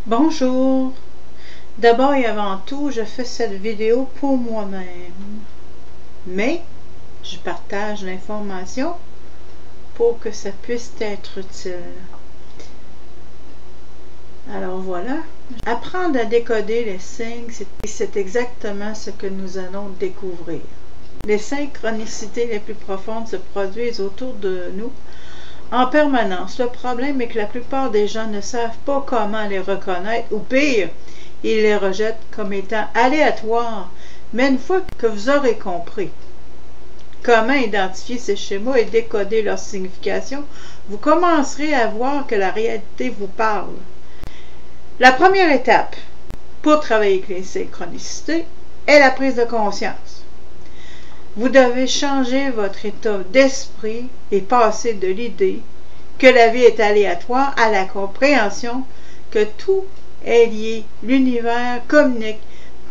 Bonjour! D'abord et avant tout, je fais cette vidéo pour moi-même. Mais je partage l'information pour que ça puisse être utile. Alors voilà. Apprendre à décoder les signes, c'est exactement ce que nous allons découvrir. Les synchronicités les plus profondes se produisent autour de nous en permanence. Le problème est que la plupart des gens ne savent pas comment les reconnaître, ou pire, ils les rejettent comme étant aléatoires. Mais une fois que vous aurez compris comment identifier ces schémas et décoder leur signification, vous commencerez à voir que la réalité vous parle. La première étape pour travailler avec les synchronicités est la prise de conscience. Vous devez changer votre état d'esprit et passer de l'idée que la vie est aléatoire à la compréhension que tout est lié. L'univers communique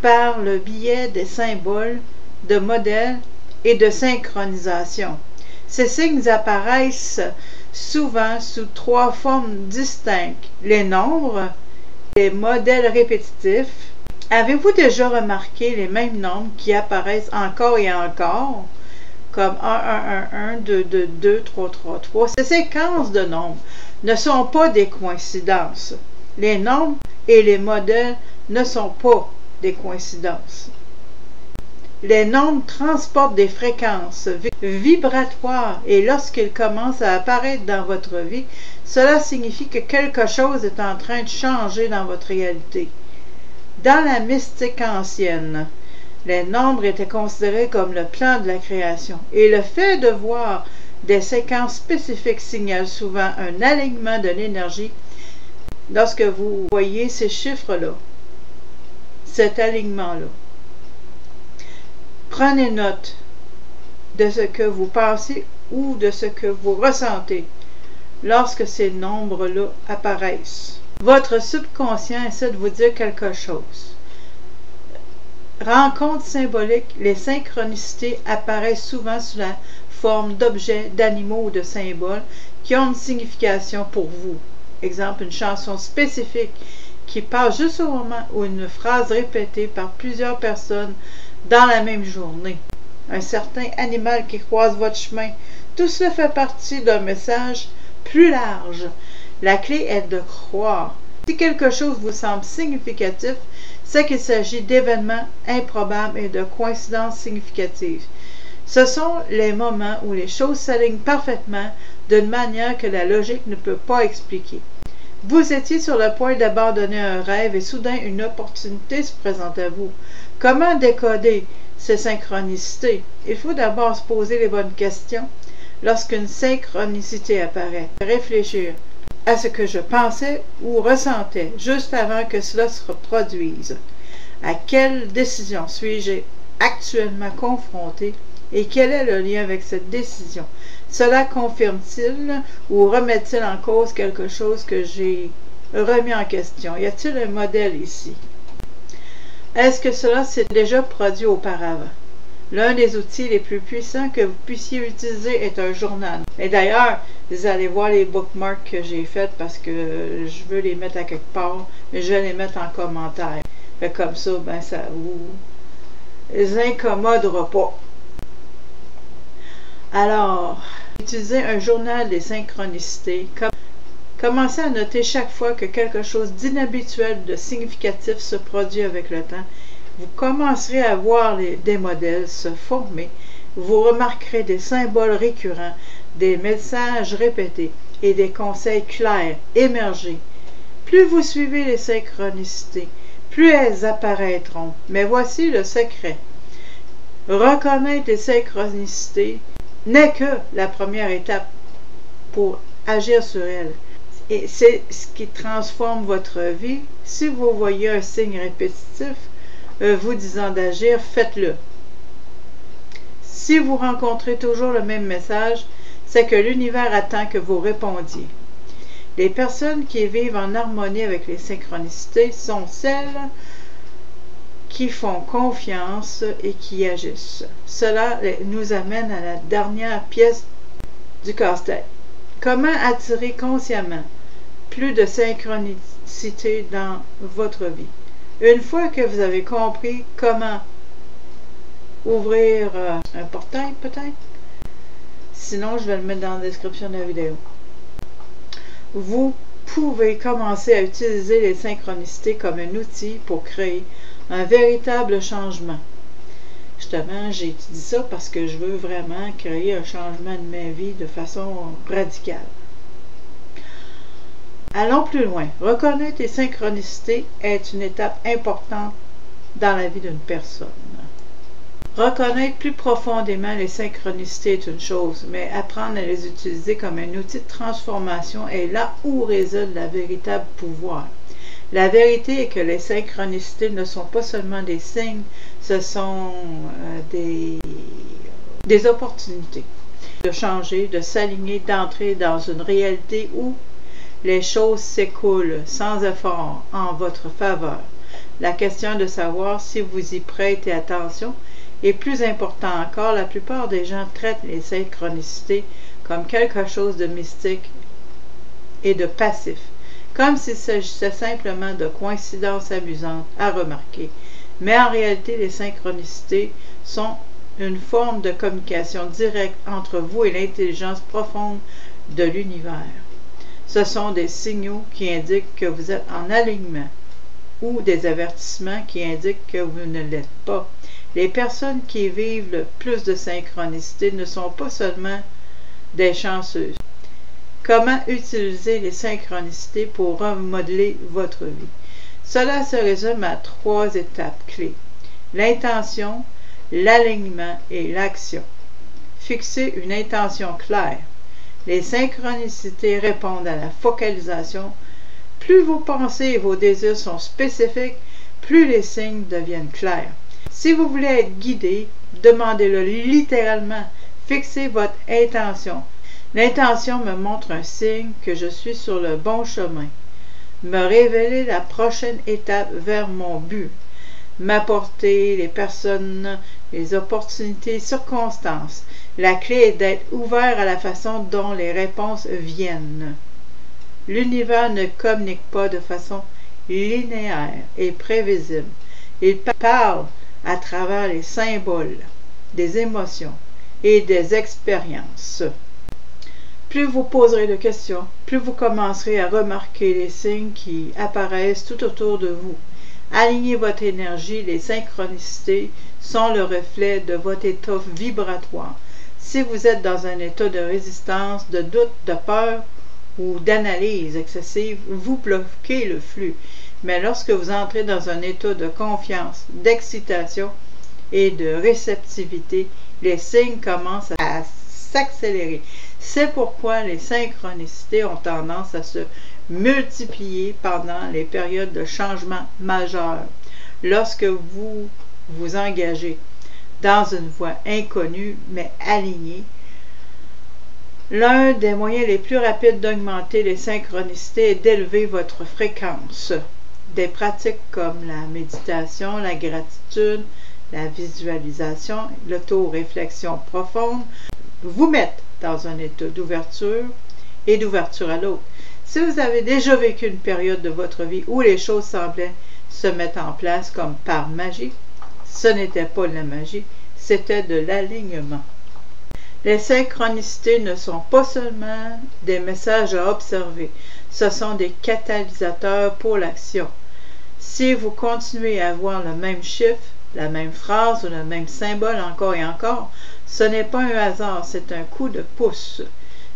par le biais des symboles, de modèles et de synchronisation. Ces signes apparaissent souvent sous trois formes distinctes: les nombres, les modèles répétitifs. Avez-vous déjà remarqué les mêmes nombres qui apparaissent encore et encore, comme 1, 1, 1, 1, 2, 2, 2, 3, 3, 3? Ces séquences de nombres ne sont pas des coïncidences. Les nombres et les modèles ne sont pas des coïncidences. Les nombres transportent des fréquences vibratoires et lorsqu'ils commencent à apparaître dans votre vie, cela signifie que quelque chose est en train de changer dans votre réalité. Dans la mystique ancienne, les nombres étaient considérés comme le plan de la création, et le fait de voir des séquences spécifiques signale souvent un alignement de l'énergie. Lorsque vous voyez ces chiffres-là, cet alignement-là, prenez note de ce que vous pensez ou de ce que vous ressentez lorsque ces nombres-là apparaissent. Votre subconscient essaie de vous dire quelque chose. Rencontres symboliques, les synchronicités apparaissent souvent sous la forme d'objets, d'animaux ou de symboles qui ont une signification pour vous. Exemple, une chanson spécifique qui passe juste au moment où une phrase répétée par plusieurs personnes dans la même journée. Un certain animal qui croise votre chemin. Tout cela fait partie d'un message plus large. La clé est de croire. Si quelque chose vous semble significatif, c'est qu'il s'agit d'événements improbables et de coïncidences significatives. Ce sont les moments où les choses s'alignent parfaitement d'une manière que la logique ne peut pas expliquer. Vous étiez sur le point d'abandonner un rêve et soudain une opportunité se présente à vous. Comment décoder ces synchronicités? Il faut d'abord se poser les bonnes questions lorsqu'une synchronicité apparaît. Réfléchir à ce que je pensais ou ressentais juste avant que cela se reproduise. À quelle décision suis-je actuellement confronté et quel est le lien avec cette décision? Cela confirme-t-il ou remet-il en cause quelque chose que j'ai remis en question? Y a-t-il un modèle ici? Est-ce que cela s'est déjà produit auparavant? L'un des outils les plus puissants que vous puissiez utiliser est un journal. Et d'ailleurs, vous allez voir les bookmarks que j'ai faites parce que je veux les mettre à quelque part, mais je vais les mettre en commentaire. Fait comme ça, ben ça vous incommodera pas. Alors, utilisez un journal des synchronicités. Commencez à noter chaque fois que quelque chose d'inhabituel, de significatif se produit avec le temps. Vous commencerez à voir des modèles se former. Vous remarquerez des symboles récurrents, des messages répétés et des conseils clairs émerger. Plus vous suivez les synchronicités, plus elles apparaîtront. Mais voici le secret. Reconnaître les synchronicités n'est que la première étape pour agir sur elles. Et c'est ce qui transforme votre vie. Si vous voyez un signe répétitif vous disant d'agir, faites-le. Si vous rencontrez toujours le même message, c'est que l'univers attend que vous répondiez. Les personnes qui vivent en harmonie avec les synchronicités sont celles qui font confiance et qui agissent. Cela nous amène à la dernière pièce du casse-tête. Comment attirer consciemment plus de synchronicité dans votre vie. Une fois que vous avez compris comment ouvrir un portail, peut-être, sinon je vais le mettre dans la description de la vidéo, vous pouvez commencer à utiliser les synchronicités comme un outil pour créer un véritable changement. Justement, j'ai dit ça parce que je veux vraiment créer un changement de ma vie de façon radicale. Allons plus loin. Reconnaître les synchronicités est une étape importante dans la vie d'une personne. Reconnaître plus profondément les synchronicités est une chose, mais apprendre à les utiliser comme un outil de transformation est là où réside le véritable pouvoir. La vérité est que les synchronicités ne sont pas seulement des signes, ce sont des opportunités de changer, de s'aligner, d'entrer dans une réalité où les choses s'écoulent sans effort en votre faveur. La question de savoir si vous y prêtez attention est plus important encore. La plupart des gens traitent les synchronicités comme quelque chose de mystique et de passif, comme s'il s'agissait simplement de coïncidences amusantes à remarquer. Mais en réalité, les synchronicités sont une forme de communication directe entre vous et l'intelligence profonde de l'univers. Ce sont des signaux qui indiquent que vous êtes en alignement ou des avertissements qui indiquent que vous ne l'êtes pas. Les personnes qui vivent le plus de synchronicité ne sont pas seulement des chanceuses. Comment utiliser les synchronicités pour remodeler votre vie? Cela se résume à 3 étapes clés: l'intention, l'alignement et l'action. Fixez une intention claire. Les synchronicités répondent à la focalisation. Plus vos pensées et vos désirs sont spécifiques, plus les signes deviennent clairs. Si vous voulez être guidé, demandez-le littéralement. Fixez votre intention. L'intention me montre un signe que je suis sur le bon chemin. Me révéler la prochaine étape vers mon but. M'apporter les personnes, les opportunités, circonstances. La clé est d'être ouvert à la façon dont les réponses viennent. L'univers ne communique pas de façon linéaire et prévisible. Il parle à travers les symboles, des émotions et des expériences. Plus vous poserez de questions, plus vous commencerez à remarquer les signes qui apparaissent tout autour de vous. Alignez votre énergie. Les synchronicités sont le reflet de votre état vibratoire. Si vous êtes dans un état de résistance, de doute, de peur ou d'analyse excessive, vous bloquez le flux. Mais lorsque vous entrez dans un état de confiance, d'excitation et de réceptivité, les signes commencent à s'accélérer. C'est pourquoi les synchronicités ont tendance à se multiplier pendant les périodes de changement majeurs. Lorsque vous vous engagez dans une voie inconnue mais alignée, l'un des moyens les plus rapides d'augmenter les synchronicités est d'élever votre fréquence. Des pratiques comme la méditation, la gratitude, la visualisation, l'auto-réflexion profonde vous mettent dans un état d'ouverture et d'ouverture à l'autre. Si vous avez déjà vécu une période de votre vie où les choses semblaient se mettre en place comme par magie, ce n'était pas de la magie, c'était de l'alignement. Les synchronicités ne sont pas seulement des messages à observer, ce sont des catalysateurs pour l'action. Si vous continuez à voir le même chiffre, la même phrase ou le même symbole encore et encore, ce n'est pas un hasard, c'est un coup de pouce.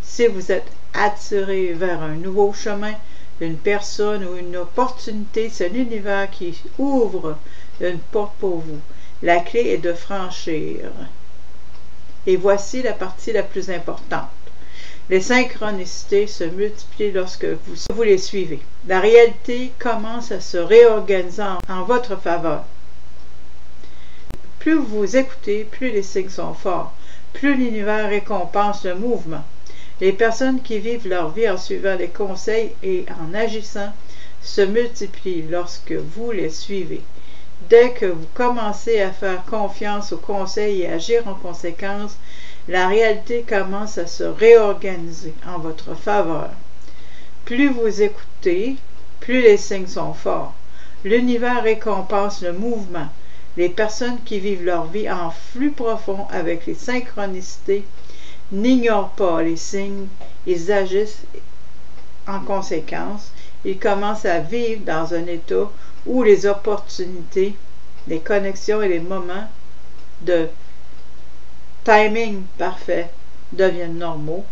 Si vous êtes attiré vers un nouveau chemin, une personne ou une opportunité, c'est l'univers qui ouvre une porte pour vous. La clé est de franchir. Et voici la partie la plus importante. Les synchronicités se multiplient lorsque vous les suivez. La réalité commence à se réorganiser en votre faveur. Plus vous écoutez, plus les signes sont forts, plus l'univers récompense le mouvement. Les personnes qui vivent leur vie en suivant les conseils et en agissant se multiplient lorsque vous les suivez. Dès que vous commencez à faire confiance aux conseils et agir en conséquence, la réalité commence à se réorganiser en votre faveur. Plus vous écoutez, plus les signes sont forts. L'univers récompense le mouvement. Les personnes qui vivent leur vie en flux profond avec les synchronicités n'ignorent pas les signes, ils agissent en conséquence. Ils commencent à vivre dans un état où les opportunités, les connexions et les moments de timing parfait deviennent normaux.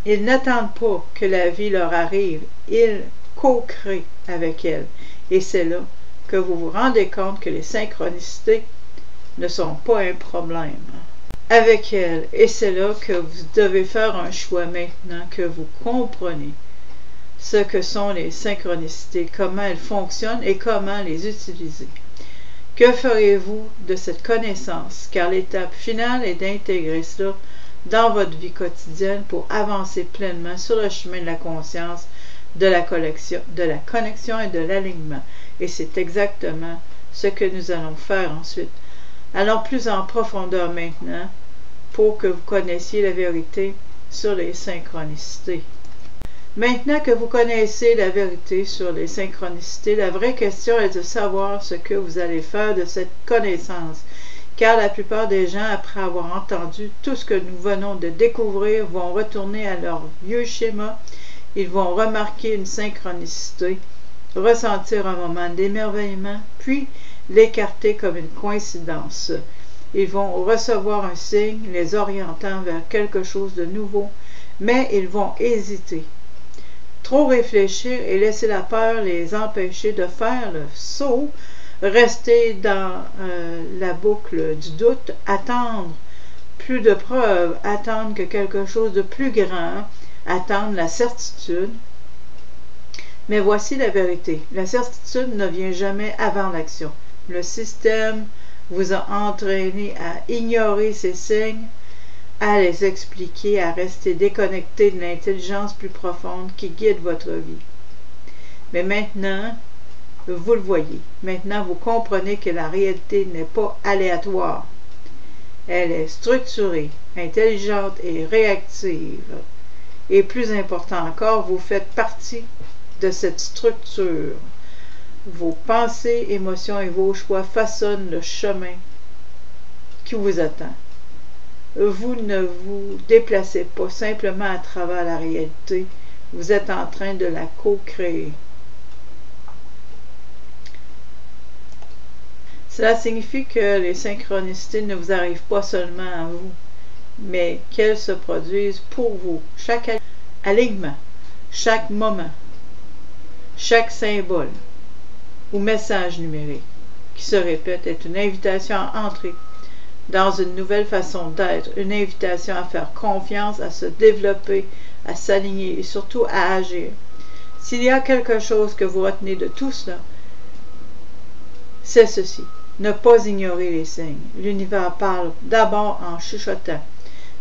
Ils n'attendent pas que la vie leur arrive, ils co-créent avec elle. Et c'est là que vous vous rendez compte que les synchronicités ne sont pas un problème avec elle. Et c'est là que vous devez faire un choix maintenant que vous comprenez ce que sont les synchronicités, comment elles fonctionnent et comment les utiliser. Que ferez-vous de cette connaissance? Car l'étape finale est d'intégrer cela dans votre vie quotidienne pour avancer pleinement sur le chemin de la conscience, de la connexion et de l'alignement. Et c'est exactement ce que nous allons faire ensuite. Allons plus en profondeur maintenant pour que vous connaissiez la vérité sur les synchronicités. Maintenant que vous connaissez la vérité sur les synchronicités, la vraie question est de savoir ce que vous allez faire de cette connaissance. Car la plupart des gens, après avoir entendu tout ce que nous venons de découvrir, vont retourner à leur vieux schéma. Ils vont remarquer une synchronicité, ressentir un moment d'émerveillement, puis l'écarter comme une coïncidence. Ils vont recevoir un signe les orientant vers quelque chose de nouveau, mais ils vont hésiter. Trop réfléchir et laisser la peur les empêcher de faire le saut, rester dans la boucle du doute, attendre plus de preuves, attendre que quelque chose de plus grand, attendre la certitude. Mais voici la vérité. La certitude ne vient jamais avant l'action. Le système vous a entraîné à ignorer ces signes, à les expliquer, à rester déconnecté de l'intelligence plus profonde qui guide votre vie. Mais maintenant, vous le voyez. Maintenant, vous comprenez que la réalité n'est pas aléatoire. Elle est structurée, intelligente et réactive. Et plus important encore, vous faites partie de cette structure. Vos pensées, émotions et vos choix façonnent le chemin qui vous attend. Vous ne vous déplacez pas simplement à travers la réalité, vous êtes en train de la co-créer. Cela signifie que les synchronicités ne vous arrivent pas seulement à vous, mais qu'elles se produisent pour vous. Chaque alignement, chaque moment, chaque symbole ou message numérique qui se répète est une invitation à entrer dans une nouvelle façon d'être, une invitation à faire confiance, à se développer, à s'aligner et surtout à agir. S'il y a quelque chose que vous retenez de tout cela, c'est ceci. Ne pas ignorer les signes. L'univers parle d'abord en chuchotant.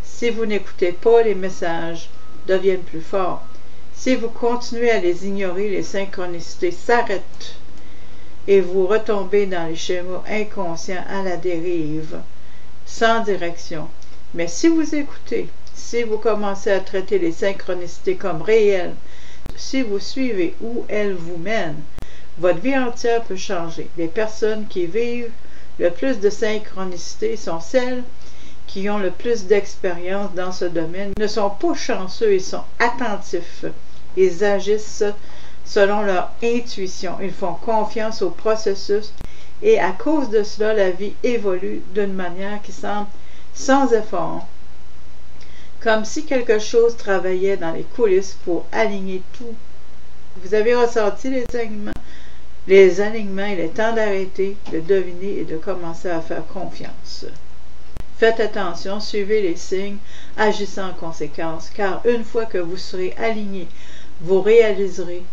Si vous n'écoutez pas, les messages deviennent plus forts. Si vous continuez à les ignorer, les synchronicités s'arrêtent et vous retombez dans les schémas inconscients à la dérive, sans direction. Mais si vous écoutez, si vous commencez à traiter les synchronicités comme réelles, si vous suivez où elles vous mènent, votre vie entière peut changer. Les personnes qui vivent le plus de synchronicité sont celles qui ont le plus d'expérience dans ce domaine, ne sont pas chanceux, ils sont attentifs. Ils agissent selon leur intuition. Ils font confiance au processus et à cause de cela, la vie évolue d'une manière qui semble sans effort, comme si quelque chose travaillait dans les coulisses pour aligner tout. Vous avez ressenti les alignements? Les alignements, il est temps d'arrêter, de deviner et de commencer à faire confiance. Faites attention, suivez les signes, agissez en conséquence, car une fois que vous serez aligné, vous réaliserez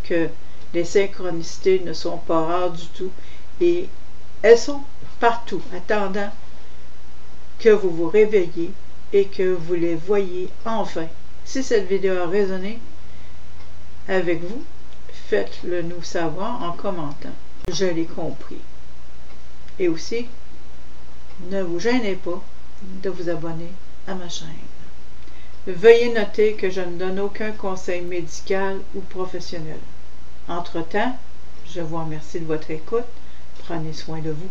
que les synchronicités ne sont pas rares du tout et elles sont partout, attendant que vous vous réveillez et que vous les voyez enfin. Si cette vidéo a résonné avec vous, faites-le nous savoir en commentant. Je l'ai compris. Et aussi, ne vous gênez pas de vous abonner à ma chaîne. Veuillez noter que je ne donne aucun conseil médical ou professionnel. Entre-temps, je vous remercie de votre écoute. Prenez soin de vous.